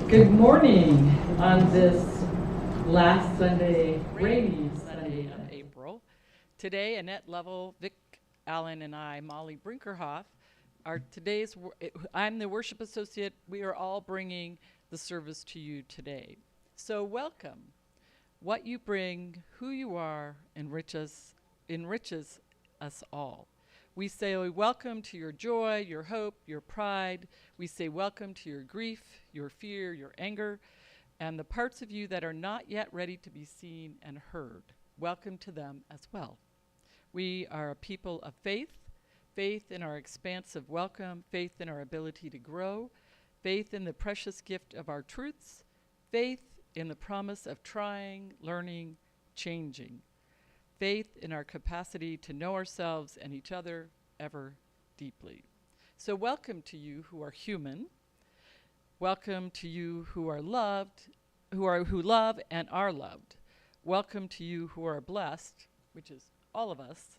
Good morning on this last Sunday, rainy Sunday of April. Today, Annette Lovell, Vic Allen, and I, Molly Brinkerhoff, I'm the worship associate. We are all bringing the service to you today. So welcome. What you bring, who you are, enriches us all. We say welcome to your joy, your hope, your pride. We say welcome to your grief, your fear, your anger, and the parts of you that are not yet ready to be seen and heard. Welcome to them as well. We are a people of faith in our expansive welcome, faith in our ability to grow, faith in the precious gift of our truths, faith in the promise of trying, learning, changing. Faith in our capacity to know ourselves and each other ever deeply. So welcome to you who are human. Welcome to you who are loved, who love and are loved. Welcome to you who are blessed, which is all of us,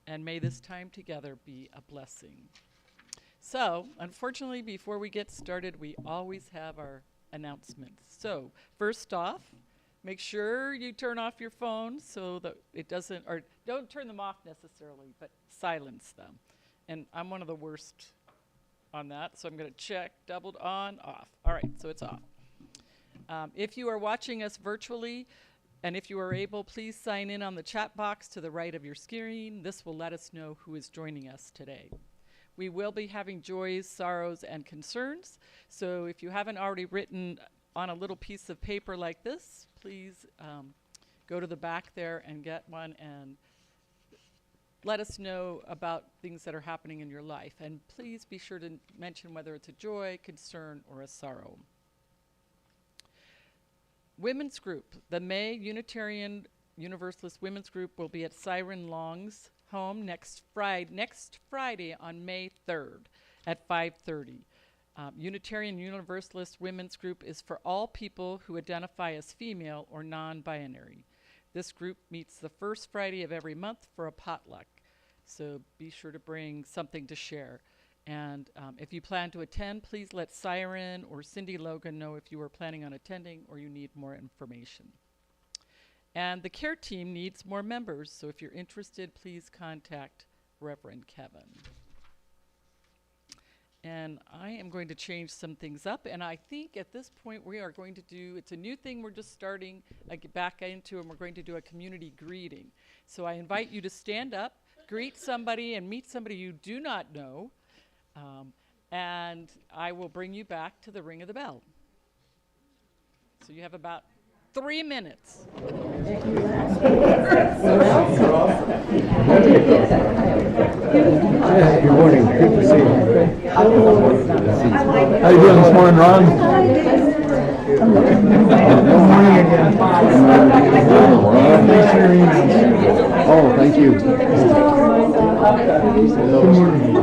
and may this time together be a blessing. So, unfortunately, before we get started, we always have our announcements. So, first off, make sure you turn off your phones so that it doesn't, or don't turn them off necessarily, but silence them. And I'm one of the worst on that, so I'm going to check, doubled on, off. All right, so it's off. If you are watching us virtually, and if you are able, please sign in on the chat box to the right of your screen. This will let us know who is joining us today. We will be having joys, sorrows, and concerns, so if you haven't already written on a little piece of paper like this, please go to the back there and get one and let us know about things that are happening in your life. And please be sure to mention whether it's a joy, concern, or a sorrow. Women's group. The May Unitarian Universalist Women's Group will be at Siren Long's home next Friday on May 3rd at 5:30. Unitarian Universalist Women's Group is for all people who identify as female or non-binary. This group meets the first Friday of every month for a potluck, so be sure to bring something to share. And if you plan to attend, please let Siren or Cindy Logan know if you are planning on attending or you need more information. And the care team needs more members, so if you're interested, please contact Reverend Kevin. And I am going to change some things up, and I think at this point we are going to do, it's a new thing we're just starting back into, and we're going to do a community greeting. So I invite you to stand up, greet somebody, and meet somebody you do not know, and I will bring you back to the ring of the bell. So you have about 3 minutes. Good morning. Good to see you. How are you doing this morning, Ron? Good morning again. Oh, thank you. Good morning.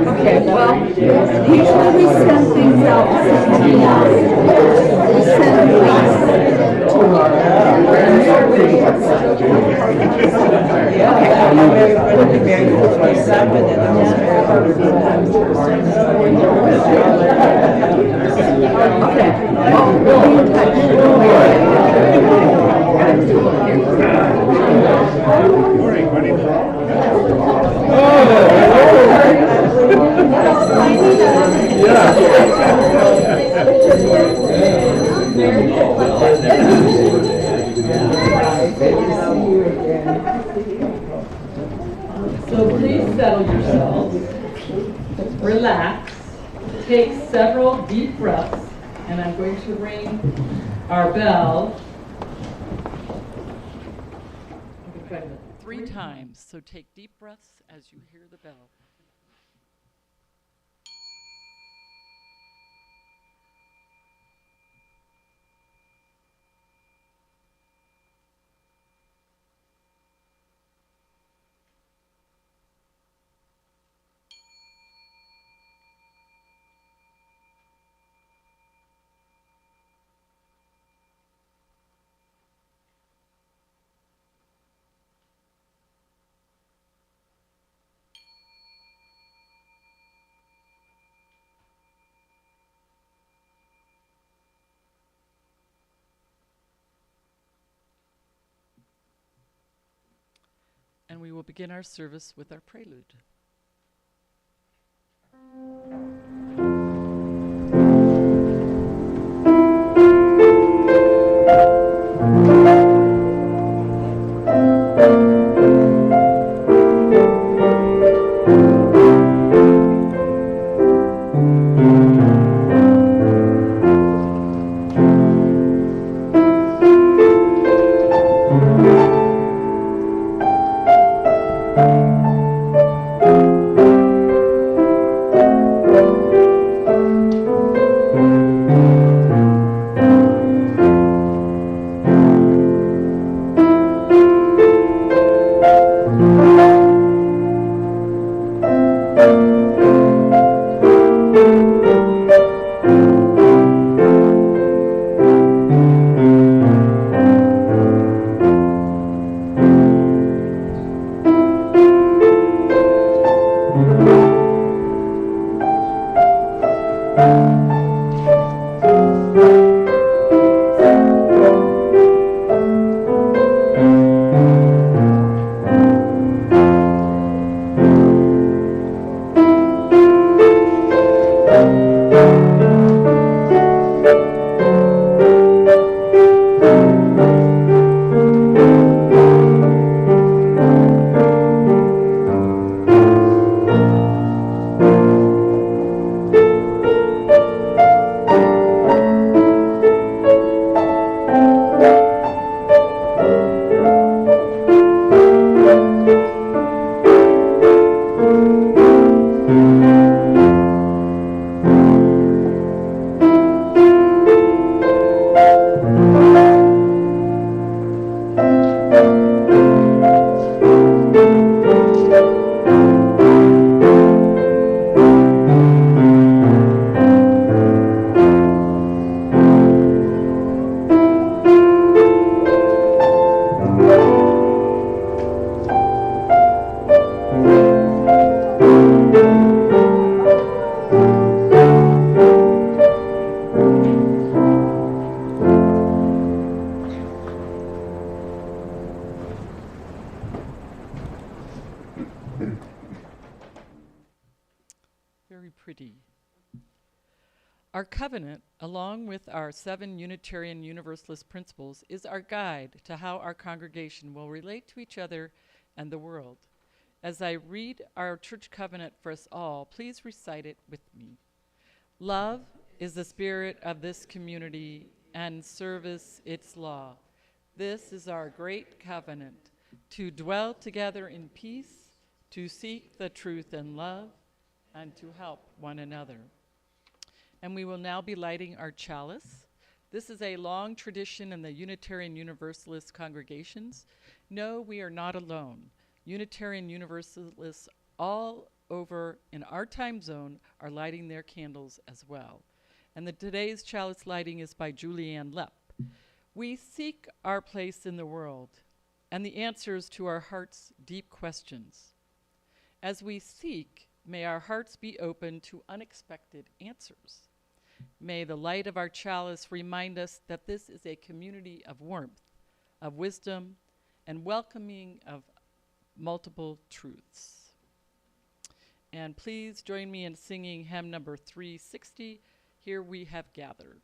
Okay, well, usually we send things out to somebody else. We send things to our So please settle yourselves, relax, take several deep breaths, And I'm going to ring our bell 3 times. So take deep breaths as you hear the bell. And we will begin our service with our prelude. Very pretty. Our covenant, along with our 7 Unitarian Universalist principles, is our guide to how our congregation will relate to each other and the world. As I read our church covenant for us all, please recite it with me. Love is the spirit of this community, and service its law. This is our great covenant, to dwell together in peace, to seek the truth and love, and to help one another. And we will now be lighting our chalice. This is a long tradition in the Unitarian Universalist congregations. No, we are not alone. Unitarian Universalists all over in our time zone are lighting their candles as well. And today's chalice lighting is by Julianne Lepp. We seek our place in the world and the answers to our heart's deep questions. As we seek, may our hearts be open to unexpected answers. May the light of our chalice remind us that this is a community of warmth, of wisdom, and welcoming of multiple truths. And please join me in singing hymn number 360, Here We Have Gathered.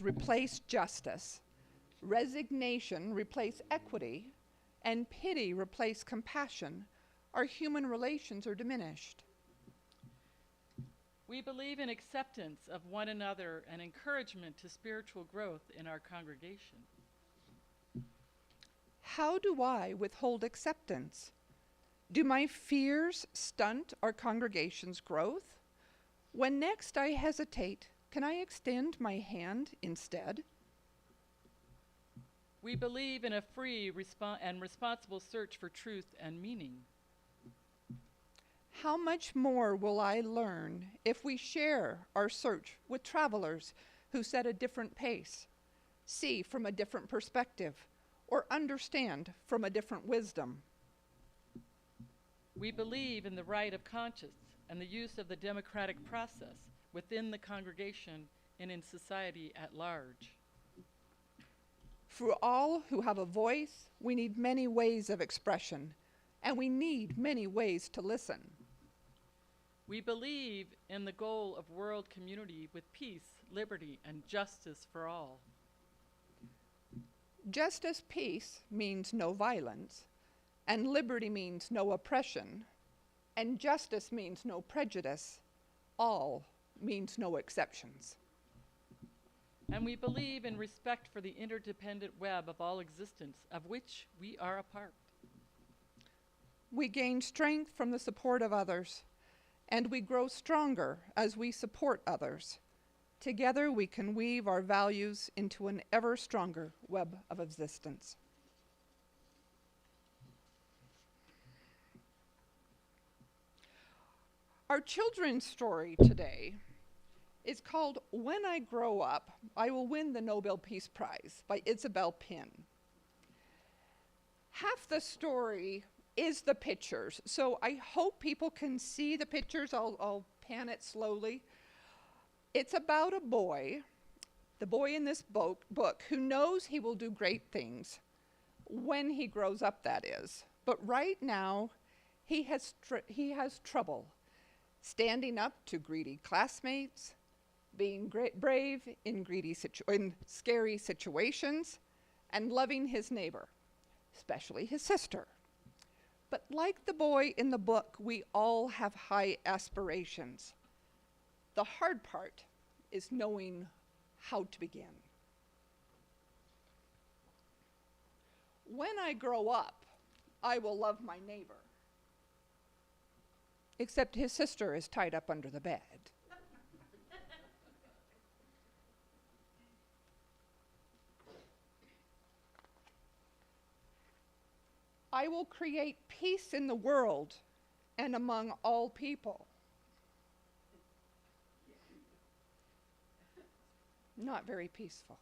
Replace justice, resignation replace equity, and pity replace compassion, our human relations are diminished. We believe in acceptance of one another and encouragement to spiritual growth in our congregation. How do I withhold acceptance? Do my fears stunt our congregation's growth? When next I hesitate, can I extend my hand instead? We believe in a free and responsible search for truth and meaning. How much more will I learn if we share our search with travelers who set a different pace, see from a different perspective, or understand from a different wisdom? We believe in the right of conscience and the use of the democratic process within the congregation and in society at large. For all who have a voice, we need many ways of expression, and we need many ways to listen. We believe in the goal of world community with peace, liberty, and justice for all. Just as peace means no violence, and liberty means no oppression, and justice means no prejudice, all means no exceptions. And we believe in respect for the interdependent web of all existence, of which we are a part. We gain strength from the support of others, and we grow stronger as we support others. Together we can weave our values into an ever stronger web of existence. Our children's story today is called When I Grow Up, I Will Win the Nobel Peace Prize by Isabel Pin. Half the story is the pictures, so I hope people can see the pictures. I'll pan it slowly. It's about a boy, the boy in this book, who knows he will do great things when he grows up, that is. But right now, he has trouble standing up to greedy classmates, being brave in scary situations, and loving his neighbor, especially his sister. But like the boy in the book, we all have high aspirations. The hard part is knowing how to begin. When I grow up, I will love my neighbor. Except his sister is tied up under the bed. I will create peace in the world and among all people. Not very peaceful.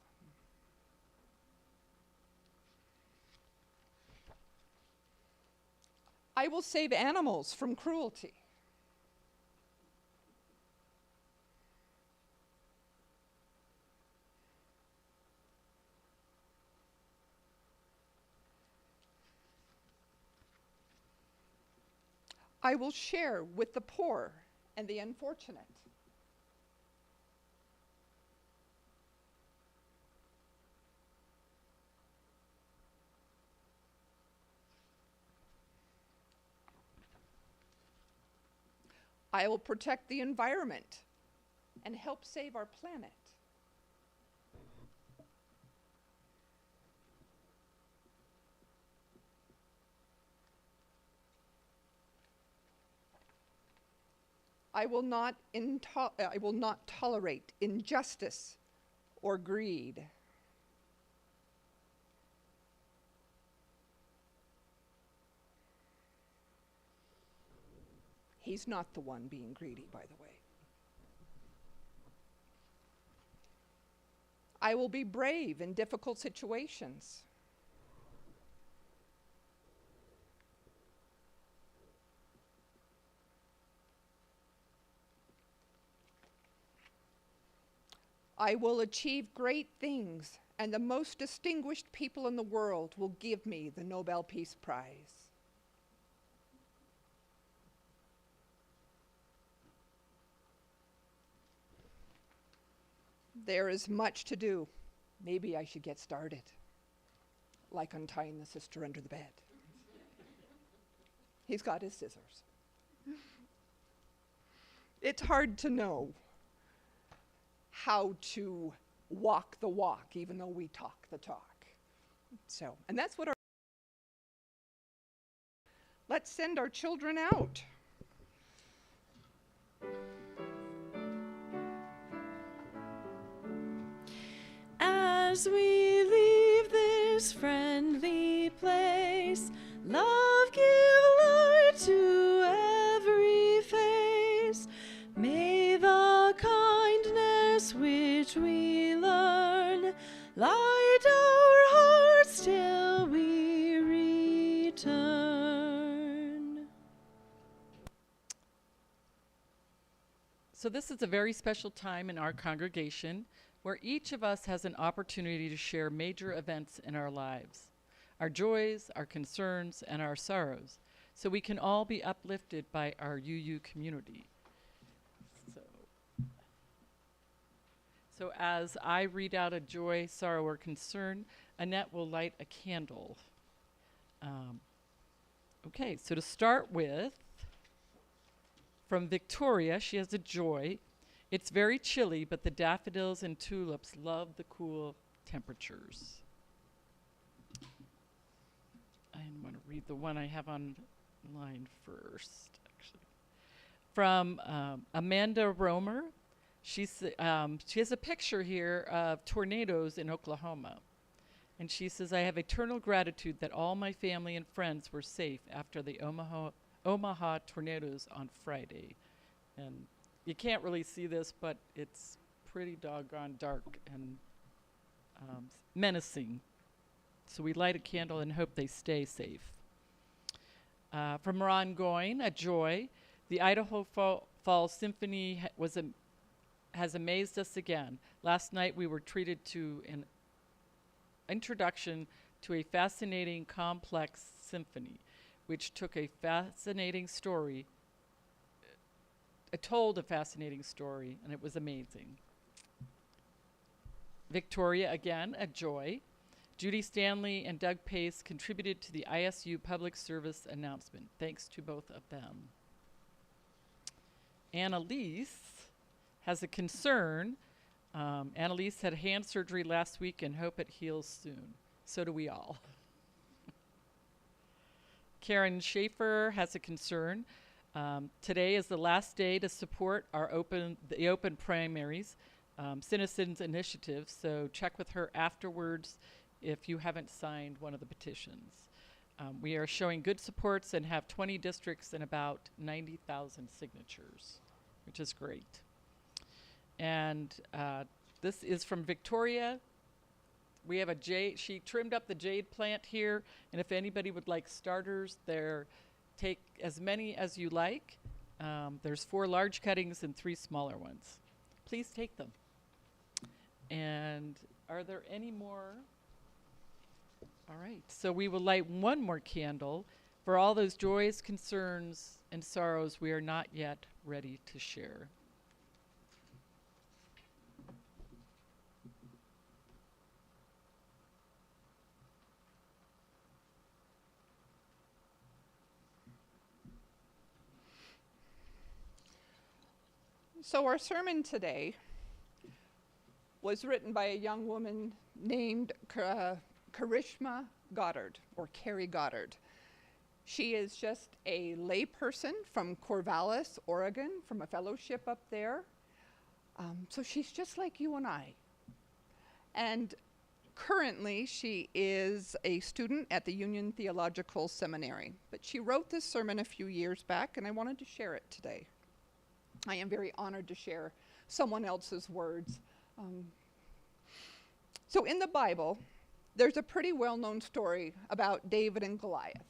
I will save animals from cruelty. I will share with the poor and the unfortunate. I will protect the environment and help save our planet. I will not tolerate injustice or greed. He's not the one being greedy, by the way. I will be brave in difficult situations. I will achieve great things, and the most distinguished people in the world will give me the Nobel Peace Prize. There is much to do. Maybe I should get started, like untying the sister under the bed. He's got his scissors. It's hard to know how to walk the walk, even though we talk the talk. So, and that's what let's send our children out. As we leave this friendly place, love give light to every face. May the kindness which we learn light our hearts till we return. So this is a very special time in our congregation where each of us has an opportunity to share major events in our lives, our joys, our concerns, and our sorrows, so we can all be uplifted by our UU community. So as I read out a joy, sorrow, or concern, Annette will light a candle. Okay, so to start with, from Victoria, she has a joy. It's very chilly, but the daffodils and tulips love the cool temperatures. I want to read the one I have online first, actually. From Amanda Romer. She has a picture here of tornadoes in Oklahoma. And she says, I have eternal gratitude that all my family and friends were safe after the Omaha tornadoes on Friday. And you can't really see this, but it's pretty doggone dark and menacing. So we light a candle and hope they stay safe. From Ron Goyne, a joy. The Idaho Falls Symphony has amazed us again. Last night we were treated to an introduction to a fascinating, complex symphony, which took a fascinating story, told a fascinating story, and it was amazing. Victoria, again, a joy. Judy Stanley and Doug Pace contributed to the ISU public service announcement. Thanks to both of them. Annalise has a concern. Annalise had hand surgery last week and hope it heals soon. So do we all. Karen Schaefer has a concern. Today is the last day to support the open primaries, citizens initiative, so check with her afterwards if you haven't signed one of the petitions. We are showing good supports and have 20 districts and about 90,000 signatures, which is great. And this is from Victoria. We have a jade. She trimmed up the jade plant here, and if anybody would like starters, take as many as you like. There's 4 large cuttings and 3 smaller ones. Please take them. And are there any more? All right, so we will light one more candle for all those joys, concerns, and sorrows we are not yet ready to share. So our sermon today was written by a young woman named Karishma Goddard, or Kari Gottfried. She is just a layperson from Corvallis, Oregon, from a fellowship up there. So she's just like you and I. And currently she is a student at the Union Theological Seminary. But she wrote this sermon a few years back, and I wanted to share it today. I am very honored to share someone else's words. So in the Bible, there's a pretty well-known story about David and Goliath.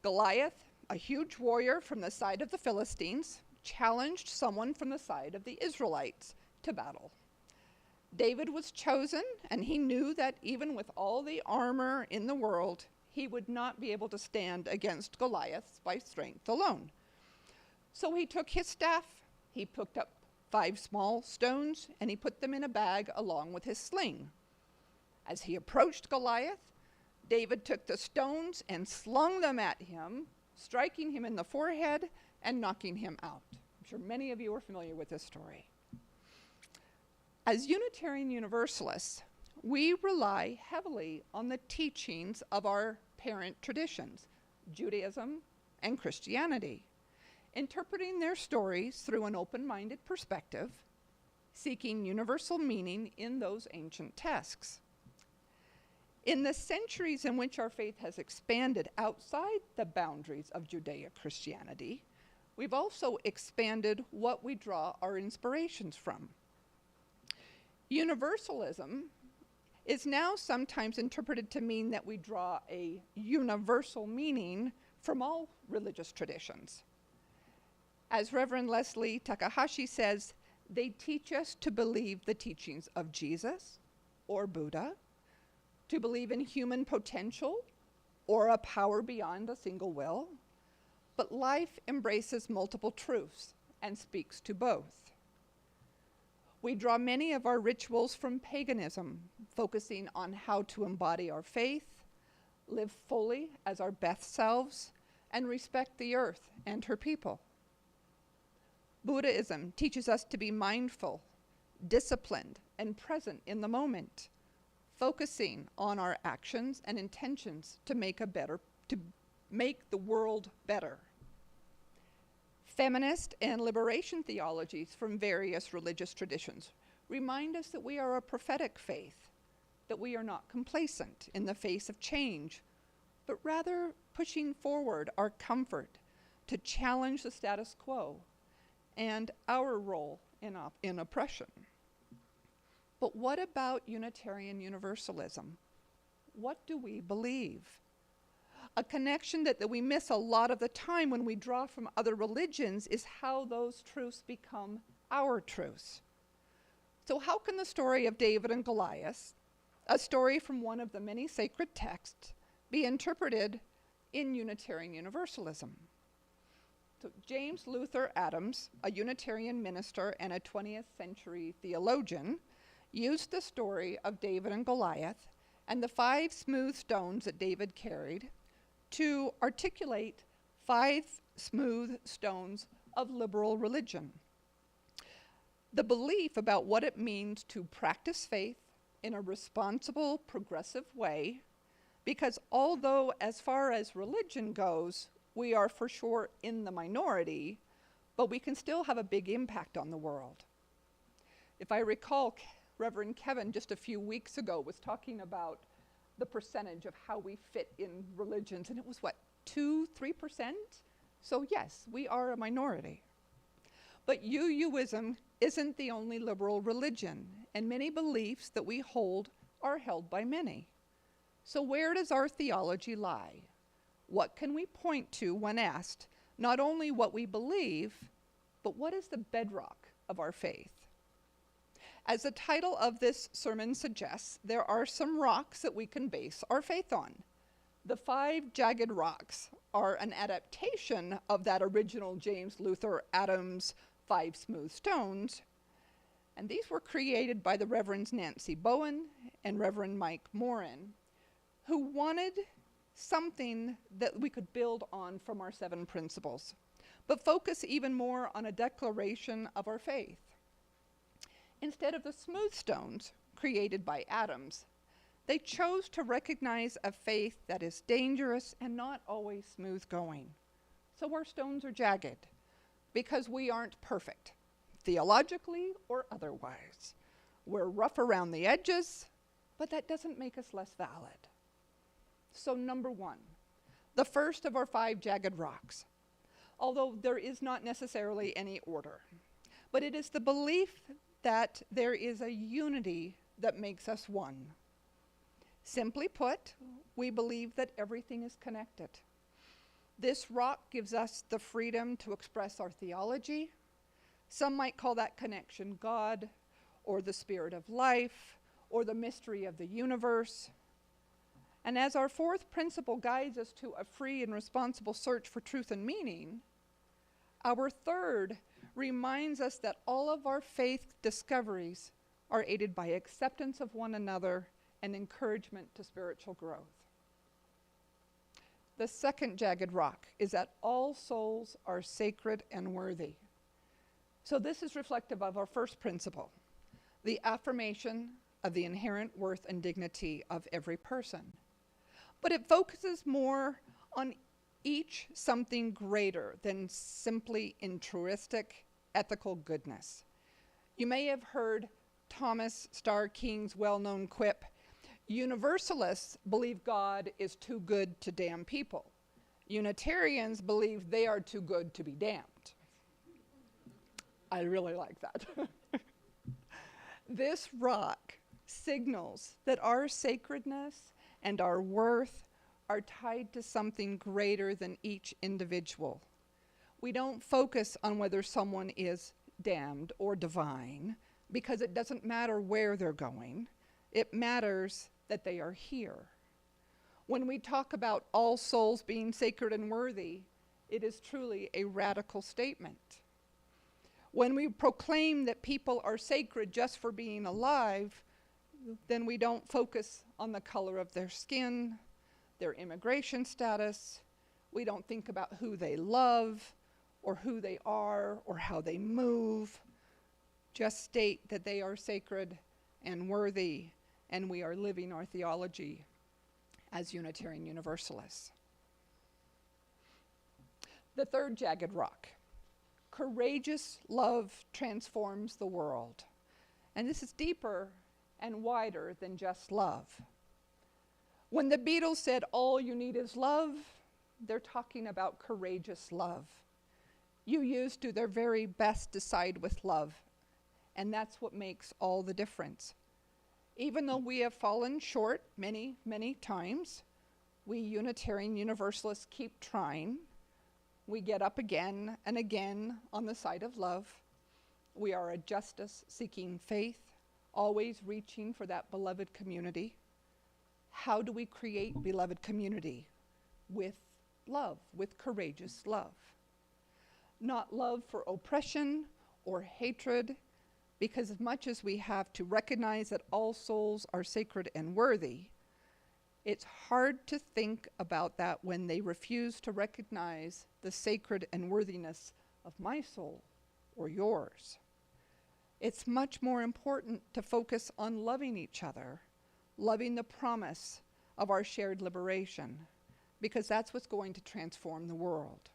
Goliath, a huge warrior from the side of the Philistines, challenged someone from the side of the Israelites to battle. David was chosen, and he knew that even with all the armor in the world, he would not be able to stand against Goliath by strength alone. So he took his staff, he picked up 5 small stones, and he put them in a bag along with his sling. As he approached Goliath, David took the stones and slung them at him, striking him in the forehead and knocking him out. I'm sure many of you are familiar with this story. As Unitarian Universalists, we rely heavily on the teachings of our parent traditions, Judaism and Christianity, interpreting their stories through an open-minded perspective, seeking universal meaning in those ancient texts. In the centuries in which our faith has expanded outside the boundaries of Judeo-Christianity, we've also expanded what we draw our inspirations from. Universalism is now sometimes interpreted to mean that we draw a universal meaning from all religious traditions. As Reverend Leslie Takahashi says, they teach us to believe the teachings of Jesus or Buddha, to believe in human potential or a power beyond a single will, but life embraces multiple truths and speaks to both. We draw many of our rituals from paganism, focusing on how to embody our faith, live fully as our best selves, and respect the earth and her people. Buddhism teaches us to be mindful, disciplined, and present in the moment, focusing on our actions and intentions to make the world better. Feminist and liberation theologies from various religious traditions remind us that we are a prophetic faith, that we are not complacent in the face of change, but rather pushing forward our comfort to challenge the status quo and our role in oppression. But what about Unitarian Universalism? What do we believe? A connection that we miss a lot of the time when we draw from other religions is how those truths become our truths. So how can the story of David and Goliath, a story from one of the many sacred texts, be interpreted in Unitarian Universalism? So James Luther Adams, a Unitarian minister and a 20th century theologian, used the story of David and Goliath and the 5 smooth stones that David carried to articulate 5 smooth stones of liberal religion. The belief about what it means to practice faith in a responsible, progressive way, because although as far as religion goes, we are for sure in the minority, but we can still have a big impact on the world. If I recall, Reverend Kevin just a few weeks ago was talking about the percentage of how we fit in religions, and it was what, 2-3%? So yes, we are a minority. But UUism isn't the only liberal religion, and many beliefs that we hold are held by many. So where does our theology lie? What can we point to when asked not only what we believe, but what is the bedrock of our faith? As the title of this sermon suggests, there are some rocks that we can base our faith on. The 5 jagged rocks are an adaptation of that original James Luther Adams 5 smooth stones, and these were created by the Reverends Nancy Bowen and Reverend Mike Morin, who wanted something that we could build on from our 7 principles, but focus even more on a declaration of our faith. Instead of the smooth stones created by Adams, they chose to recognize a faith that is dangerous and not always smooth going. So our stones are jagged because we aren't perfect, theologically or otherwise. We're rough around the edges, but that doesn't make us less valid. So number 1, the first of our 5 jagged rocks, although there is not necessarily any order, but it is the belief that there is a unity that makes us one. Simply put, we believe that everything is connected. This rock gives us the freedom to express our theology. Some might call that connection God, or the spirit of life, or the mystery of the universe. And as our 4th principle guides us to a free and responsible search for truth and meaning, our 3rd reminds us that all of our faith discoveries are aided by acceptance of one another and encouragement to spiritual growth. The 2nd jagged rock is that all souls are sacred and worthy. So this is reflective of our 1st principle, the affirmation of the inherent worth and dignity of every person. But it focuses more on each something greater than simply altruistic ethical goodness. You may have heard Thomas Starr King's well-known quip, "Universalists believe God is too good to damn people. Unitarians believe they are too good to be damned." I really like that. This rock signals that our sacredness and our worth are tied to something greater than each individual. We don't focus on whether someone is damned or divine, because it doesn't matter where they're going. It matters that they are here. When we talk about all souls being sacred and worthy, it is truly a radical statement. When we proclaim that people are sacred just for being alive, then we don't focus on the color of their skin, their immigration status. We don't think about who they love or who they are or how they move. Just state that they are sacred and worthy, and we are living our theology as Unitarian Universalists. The 3rd jagged rock. Courageous love transforms the world. And this is deeper and wider than just love. When the Beatles said, "All you need is love," they're talking about courageous love. UUs do their very best to side with love, and that's what makes all the difference. Even though we have fallen short many, many times, we Unitarian Universalists keep trying. We get up again and again on the side of love. We are a justice-seeking faith, always reaching for that beloved community. How do we create beloved community? With love, with courageous love. Not love for oppression or hatred, because as much as we have to recognize that all souls are sacred and worthy, it's hard to think about that when they refuse to recognize the sacred and worthiness of my soul or yours. It's much more important to focus on loving each other, loving the promise of our shared liberation, because that's what's going to transform the world.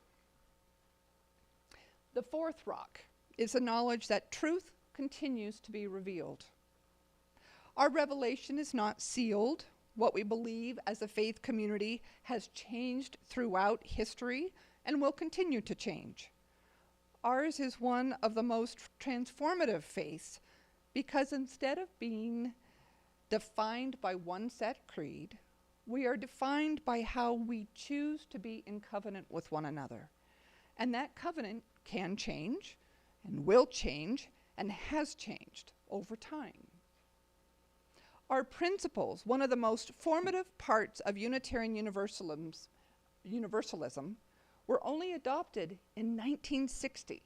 The 4th rock is the knowledge that truth continues to be revealed. Our revelation is not sealed. What we believe as a faith community has changed throughout history and will continue to change. Ours is one of the most transformative faiths, because instead of being defined by one set creed, we are defined by how we choose to be in covenant with one another. And that covenant can change and will change and has changed over time. Our principles, one of the most formative parts of Unitarian Universalism, were only adopted in 1960.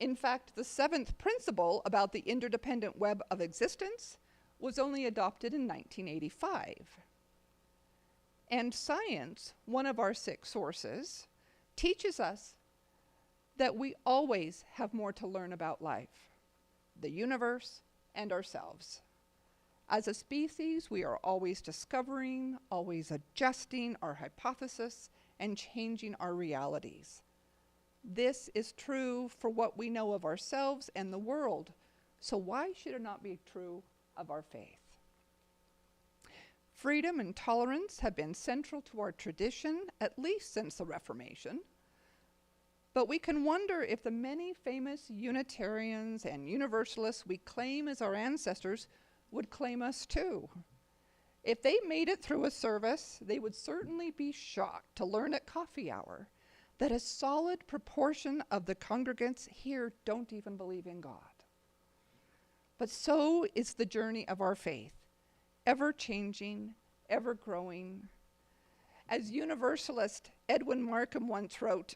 In fact, the seventh principle about the interdependent web of existence was only adopted in 1985. And science, one of our 6 sources, teaches us that we always have more to learn about life, the universe, and ourselves. As a species, we are always discovering, always adjusting our hypothesis, and changing our realities. This is true for what we know of ourselves and the world, so why should it not be true of our faith? Freedom and tolerance have been central to our tradition, at least since the Reformation. But we can wonder if the many famous Unitarians and Universalists we claim as our ancestors would claim us too. If they made it through a service, they would certainly be shocked to learn at coffee hour that a solid proportion of the congregants here don't even believe in God. But so is the journey of our faith, ever changing, ever growing. As Universalist Edwin Markham once wrote,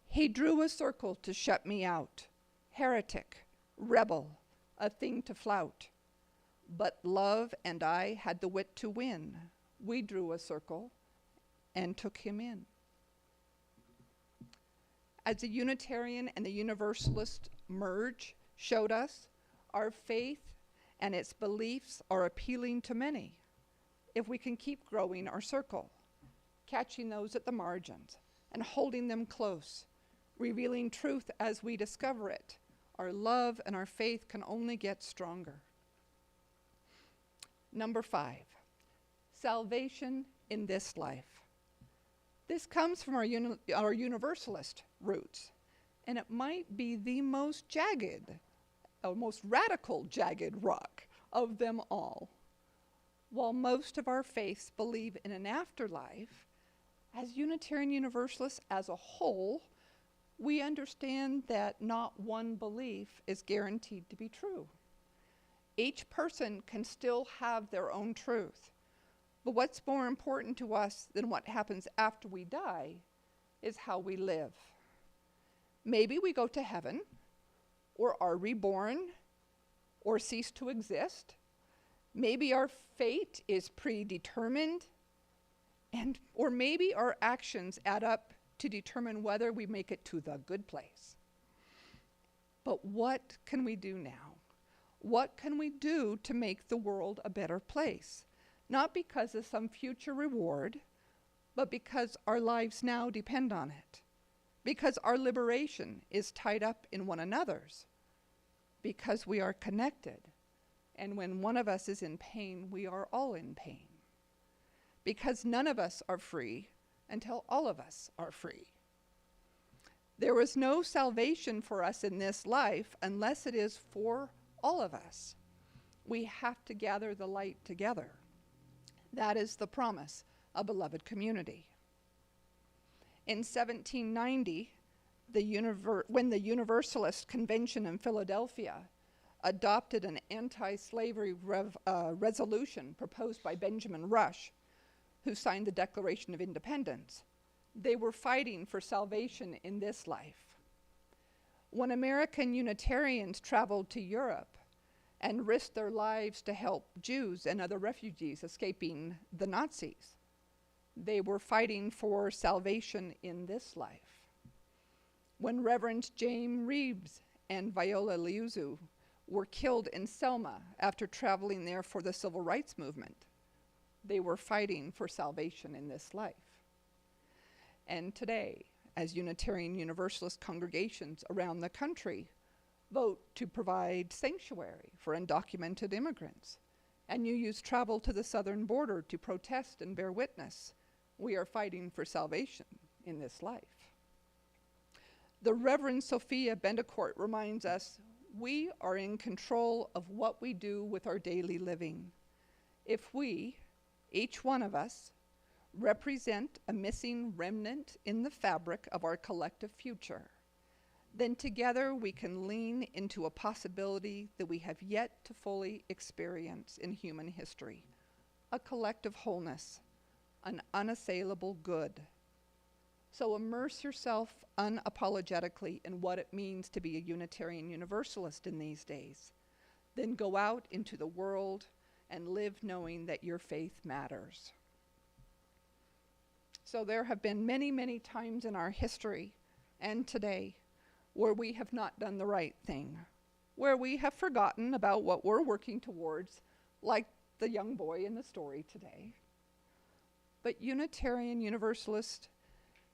he drew a circle to shut me out, heretic, rebel, a thing to flout. But love and I had the wit to win. We drew a circle and took him in. As the Unitarian and the Universalist merge showed us, our faith and its beliefs are appealing to many. If we can keep growing our circle, catching those at the margins and holding them close, revealing truth as we discover it, our love and our faith can only get stronger. Number 5, salvation in this life. This comes from our Universalist roots, and it might be the most jagged, or most radical jagged rock of them all. While most of our faiths believe in an afterlife, as Unitarian Universalists as a whole, we understand that not one belief is guaranteed to be true. Each person can still have their own truth. But what's more important to us than what happens after we die is how we live. Maybe we go to heaven, or are reborn, or cease to exist. Maybe our fate is predetermined, or maybe our actions add up to determine whether we make it to the good place. But what can we do now? What can we do to make the world a better place? Not because of some future reward, but because our lives now depend on it. Because our liberation is tied up in one another's. Because we are connected. And when one of us is in pain, we are all in pain. Because none of us are free until all of us are free. There is no salvation for us in this life unless it is for all of us. We have to gather the light together. That is the promise of beloved community. In 1790, when the Universalist Convention in Philadelphia adopted an anti-slavery resolution proposed by Benjamin Rush, who signed the Declaration of Independence, they were fighting for salvation in this life. When American Unitarians traveled to Europe and risked their lives to help Jews and other refugees escaping the Nazis, they were fighting for salvation in this life. When Reverends James Reeves and Viola Liuzzu were killed in Selma after traveling there for the civil rights movement, they were fighting for salvation in this life. And today, as Unitarian Universalist congregations around the country vote to provide sanctuary for undocumented immigrants, and you use travel to the southern border to protest and bear witness, we are fighting for salvation in this life. The Reverend Sophia Bendecourt reminds us we are in control of what we do with our daily living. If we, each one of us, represent a missing remnant in the fabric of our collective future, then together we can lean into a possibility that we have yet to fully experience in human history, a collective wholeness, an unassailable good. So immerse yourself unapologetically in what it means to be a Unitarian Universalist in these days. Then go out into the world and live knowing that your faith matters. So there have been many, many times in our history and today where we have not done the right thing, where we have forgotten about what we're working towards, like the young boy in the story today. But Unitarian Universalist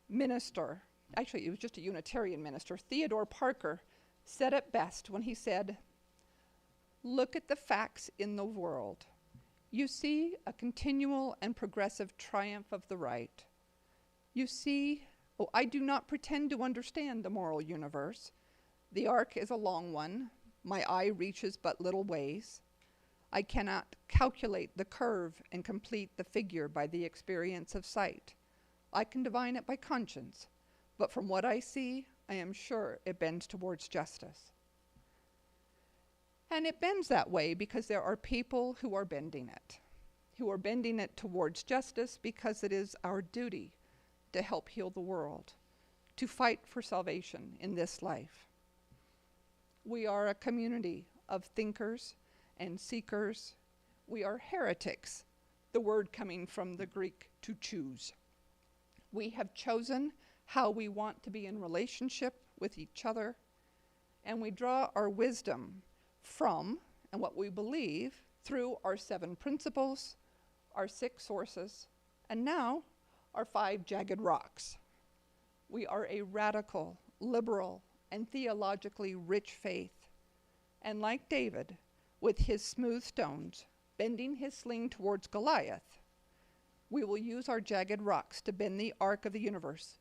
minister, actually it was just a Unitarian minister, Theodore Parker, said it best when he said, "Look at the facts in the world. You see a continual and progressive triumph of the right. You see, oh, I do not pretend to understand the moral universe. The arc is a long one. My eye reaches but little ways. I cannot calculate the curve and complete the figure by the experience of sight. I can divine it by conscience, but from what I see, I am sure it bends towards justice." And it bends that way because there are people who are bending it towards justice because it is our duty to help heal the world, to fight for salvation in this life. We are a community of thinkers and seekers. We are heretics, the word coming from the Greek to choose. We have chosen how we want to be in relationship with each other, and we draw our wisdom from and what we believe through our 7 principles, our 6 sources, and now our 5 jagged rocks. We are a radical, liberal, and theologically rich faith. And like David, with his smooth stones, bending his sling towards Goliath, we will use our jagged rocks to bend the arc of the universe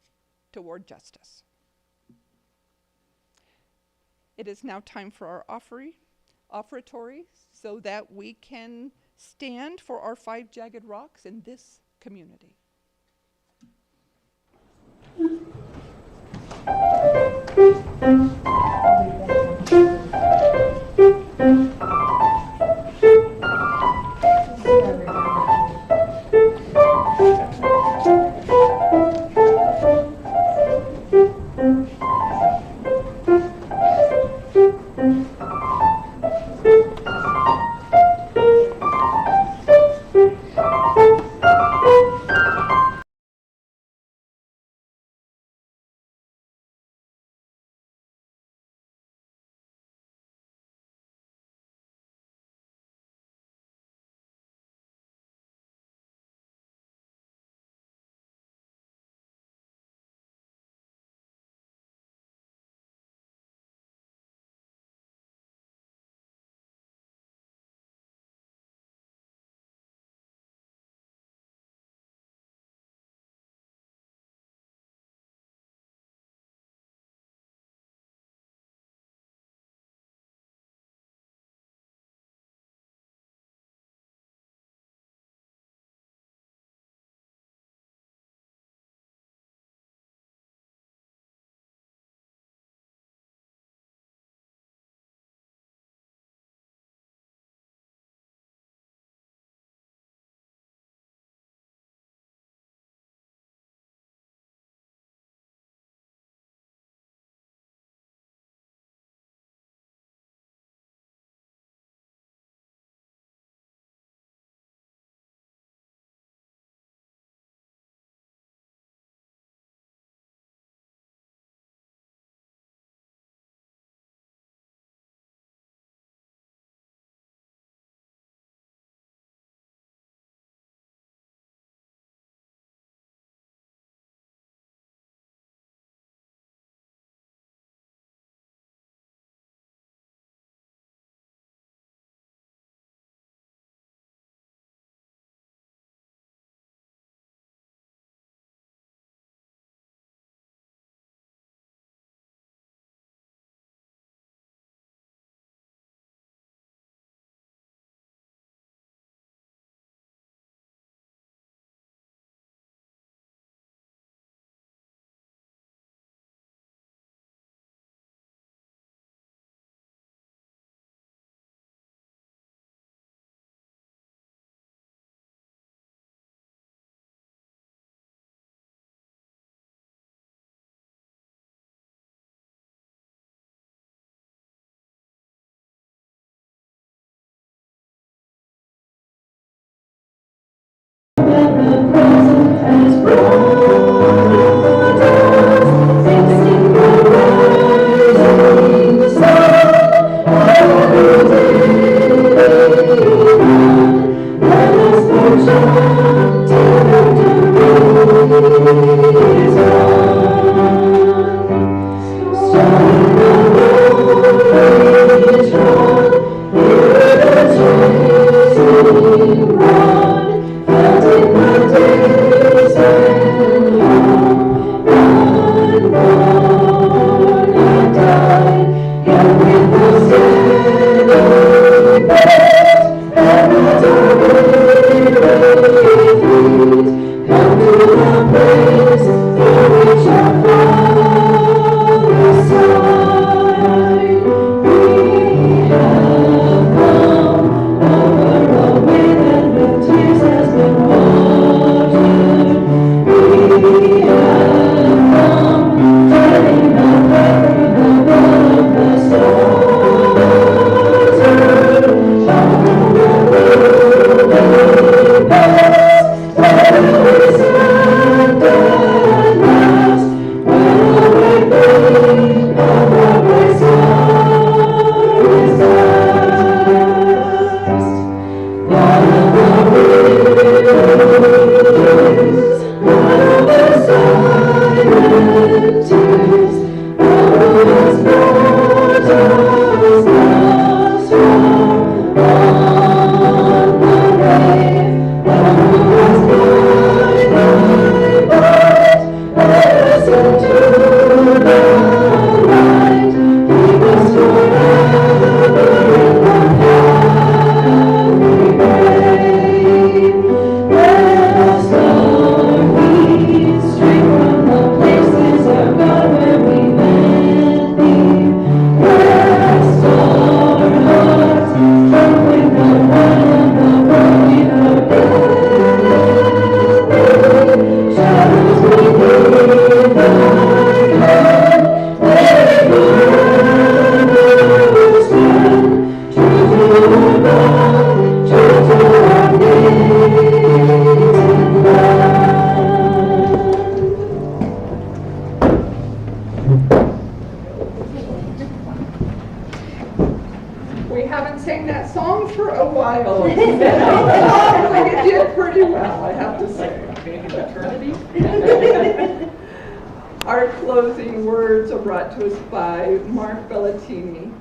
toward justice. It is now time for our offertory so that we can stand for our 5 jagged rocks in this community. have to say. Our closing words are brought to us by Mark Bellatini.